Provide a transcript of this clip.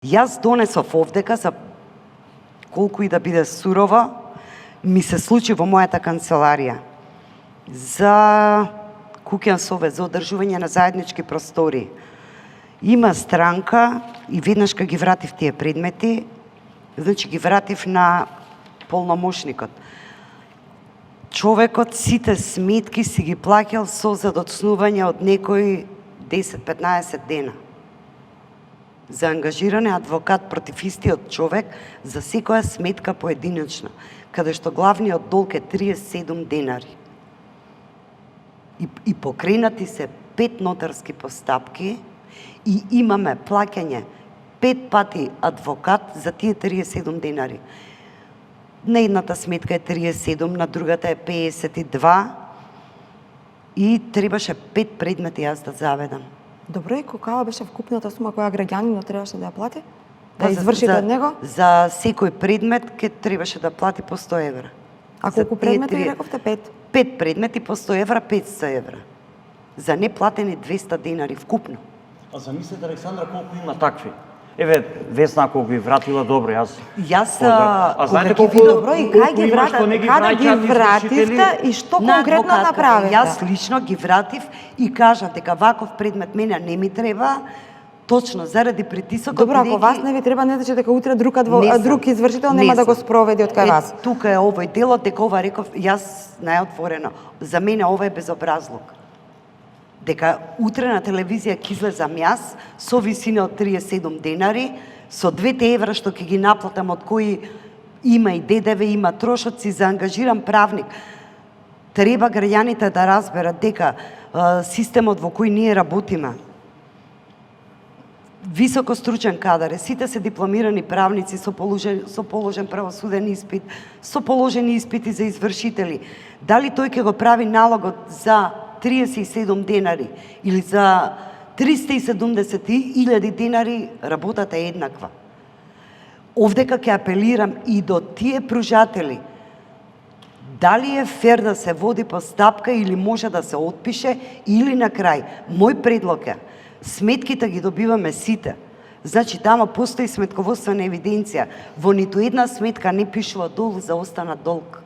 Јас донесов овдека, за колку и да биде сурова, ми се случи во мојата канцеларија за куќен совет за одржување на заеднички простори. Има странка и веднаш кога ги вратив тие предмети, значи ги вратив на полномошникот. Човекот сите сметки си ги плаќал со задоцнување од некои 10-15 дена. За ангажиране адвокат против истиот човек за секоја сметка поединечна, каде што главниот долг е 37 денари. И покренати се 5 нотарски постапки и имаме плаќање 5 пати адвокат за тие 37 денари. На едната сметка е 37, на другата е 52 и требаше 5 предмети јас да заведам. Добро, и каква беше вкупната сума која граѓанинот требаше да ја плати? Да извршите од него? За секој предмет ке требаше да плати по 100 евра. А колку предмети рековте? 5? 5 предмети по 100 евра, 500 евра. За неплатени 200 денари вкупно. А замислете, Александра, колку има такви? Еве, Весна, ако ги вратила добро, јас... Јас, знаете колку колку... Добро, и кај ги вратите? Каде ги вративте и што конкретно направивте? Јас лично ги вратив и кажав дека ваков предмет мене не ми треба, точно заради притисокот. Добро, ако вас не ви треба, не значи дека утре друг извршител нема да го спроведи од кај вас. Тука е овој делот, дека ова реков, јас најотворено, за мене ова е безобразлук. Дека утре на телевизија ќе излезам јас со висина од 37 денари, со 2 евра што ќе ги наплатам, од кои има и ДДВ, има трошоци, за ангажиран правник. Треба граѓаните да разберат дека системот во кој ние работиме, високо стручен кадар е, сите се дипломирани правници со положен правосуден испит, со положени испити за извршители. Дали тој ќе го прави налогот за 37 денари или за 370.000 денари, работата е еднаква. Овдека ќе апелирам и до тие пружатели. Дали е фер да се води постапка или може да се отпише, или на крај. Мој предлог е, сметките ги добиваме сите. Значи, тама постои сметководствена евиденција. Во ниту една сметка не пишува долг за останат долг.